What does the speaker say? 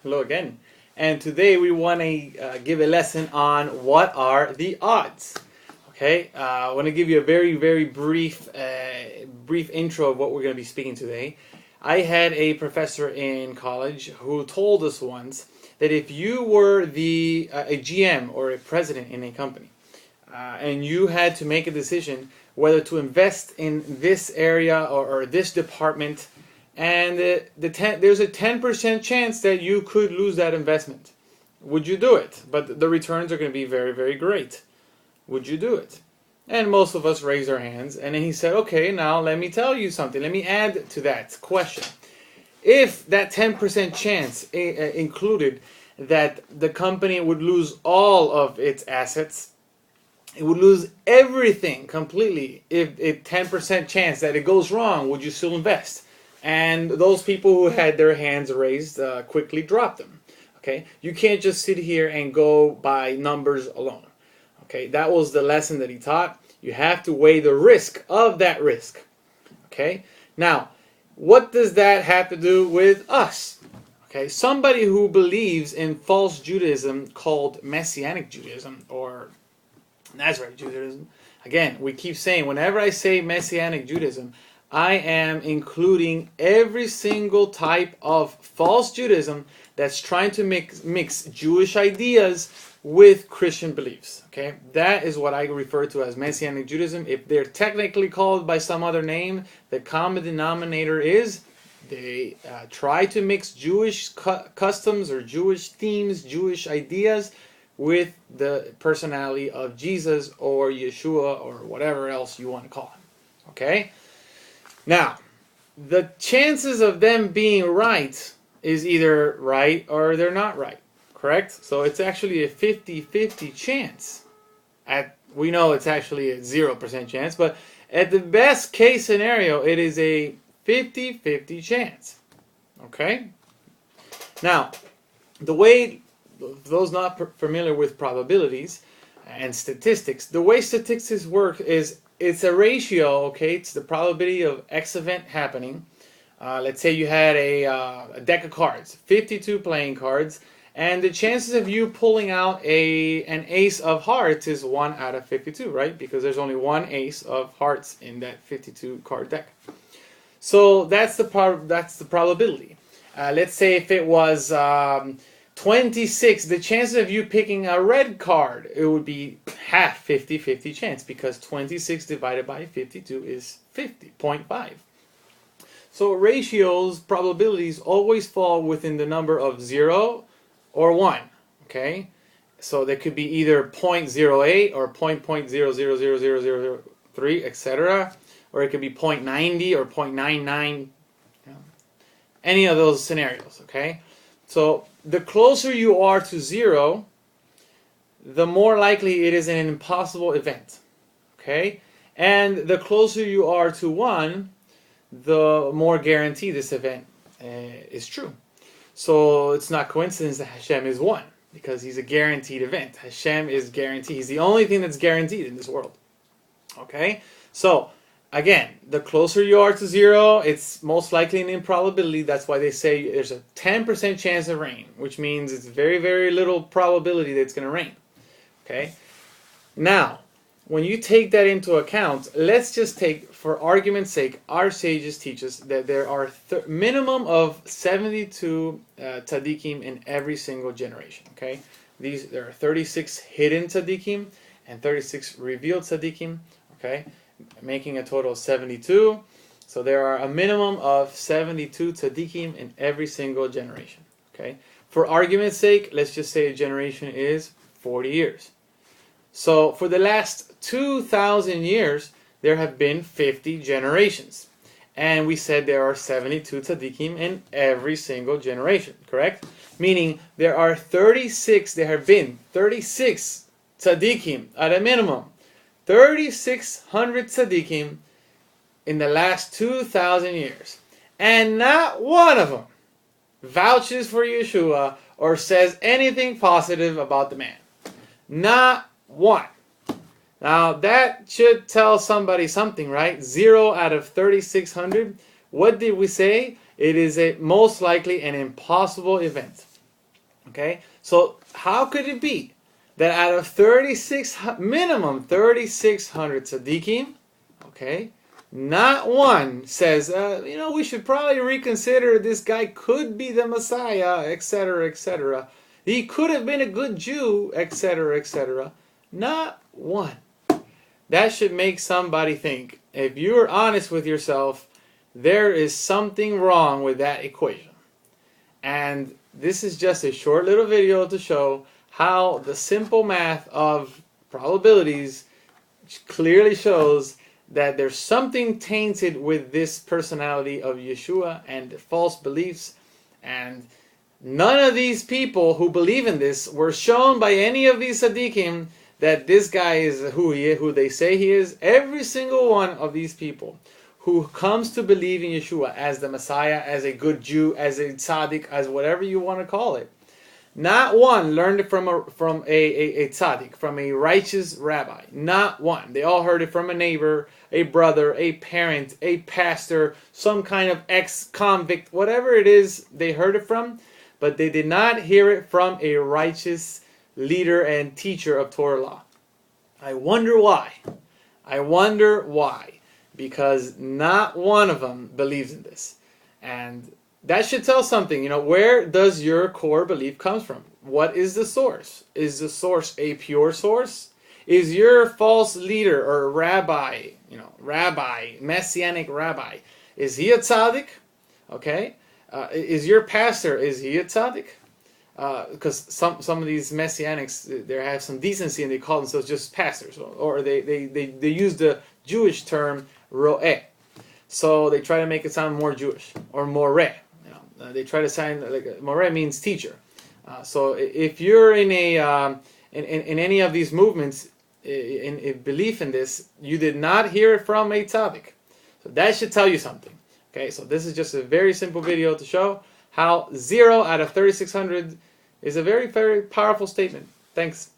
Hello again. And today we want to give a lesson on what are the odds. Okay, I want to give you a very brief intro of what we're going to be speaking today. I had a professor in college who told us once that if you were a GM or a president in a company, and you had to make a decision whether to invest in this area or this department, and there's a 10% chance that you could lose that investment. Would you do it? But the returns are going to be very great. Would you do it? And most of us raised our hands. And then he said, okay, now let me tell you something. Let me add to that question. If that 10% chance included that the company would lose all of its assets, it would lose everything completely. If a 10% chance that it goes wrong, would you still invest? And those people who had their hands raised quickly dropped them. Okay, you can't just sit here and go by numbers alone. Okay, that was the lesson that he taught. You have to weigh the risk of that risk. Okay, now what does that have to do with us? Okay, somebody who believes in false Judaism called Messianic Judaism or Nazarite Judaism. Again, we keep saying whenever I say Messianic Judaism, I am including every single type of false Judaism that's trying to mix Jewish ideas with Christian beliefs. Okay, that is what I refer to as Messianic Judaism. If they're technically called by some other name, the common denominator is they try to mix Jewish customs or Jewish themes, Jewish ideas with the personality of Jesus or Yeshua or whatever else you want to call him. Okay? Now, the chances of them being right is either right or they're not right. Correct? So it's actually a 50-50 chance. We know it's actually a 0% chance, but at the best case scenario, it is a 50-50 chance. Okay? Now, the way, those not familiar with probabilities and statistics, the way statistics work is it's a ratio, okay? It's the probability of X event happening. Let's say you had a deck of cards, 52 playing cards, and the chances of you pulling out an ace of hearts is 1 out of 52, right? Because there's only one ace of hearts in that 52 card deck. So that's the probability. Let's say if it was 26, the chances of you picking a red card, it would be half 50-50 chance because 26 divided by 52 is 50.5. So ratios, probabilities always fall within the number of 0 or 1. Okay? So they could be either 0.08 or 0.000003, etc. Or it could be 0.90 or 0.99. Any of those scenarios, okay? So the closer you are to 0, the more likely it is an impossible event. Okay? And the closer you are to 1, the more guaranteed this event is true. So it's not coincidence that Hashem is 1, because he's a guaranteed event. Hashem is guaranteed. He's the only thing that's guaranteed in this world. Okay? So again, the closer you are to 0, it's most likely an improbability. That's why they say there's a 10% chance of rain, which means it's very little probability that it's going to rain. Okay? Now, when you take that into account, let's just take, for argument's sake, our sages teach us that there are minimum of 72 tzaddikim in every single generation. Okay? There are 36 hidden tzaddikim and 36 revealed tzaddikim. Okay? Making a total of 72. So there are a minimum of 72 tzaddikim in every single generation. Okay? For argument's sake, let's just say a generation is 40 years. So for the last 2,000 years, there have been 50 generations. And we said there are 72 tzaddikim in every single generation, correct? Meaning there have been 36 tzaddikim at a minimum. 3,600 tzaddikim in the last 2,000 years. And not one of them vouches for Yeshua or says anything positive about the man. Not one. Now that should tell somebody something, right? 0 out of 3,600. What did we say? It is most likely an impossible event. Okay, so how could it be that out of minimum 3,600 tzaddikim, okay, not one says, we should probably reconsider, this guy could be the Messiah, etc., etc. He could have been a good Jew, etc., etc. Not one. That should make somebody think, if you're honest with yourself, there is something wrong with that equation. And this is just a short little video to show how the simple math of probabilities clearly shows that there's something tainted with this personality of Yeshua and false beliefs. And none of these people who believe in this were shown by any of these tzaddikim that this guy is who they say he is. Every single one of these people who comes to believe in Yeshua as the Messiah, as a good Jew, as a tzaddik, as whatever you want to call it, not one learned it from a tzaddik, from a righteous rabbi. Not one. They all heard it from a neighbor, a brother, a parent, a pastor, some kind of ex-convict, whatever it is they heard it from, but they did not hear it from a righteous leader and teacher of Torah law. I wonder why. Because not one of them believes in this. And that should tell something. Where does your core belief come from? What is the source? Is the source a pure source? Is your false leader or rabbi, Messianic rabbi, is he a tzaddik? Okay. Is your pastor, is he a tzaddik? Because some of these Messianics, they have some decency and they call themselves just pastors. Or they use the Jewish term ro'eh. So they try to make it sound more Jewish. Or moreh. They try to sound like moreh means teacher. So if you're in in any of these movements, in belief in this, you did not hear it from a tzaddik. So that should tell you something. Okay, so this is just a very simple video to show how 0 out of 3,600 is a very, very powerful statement. Thanks.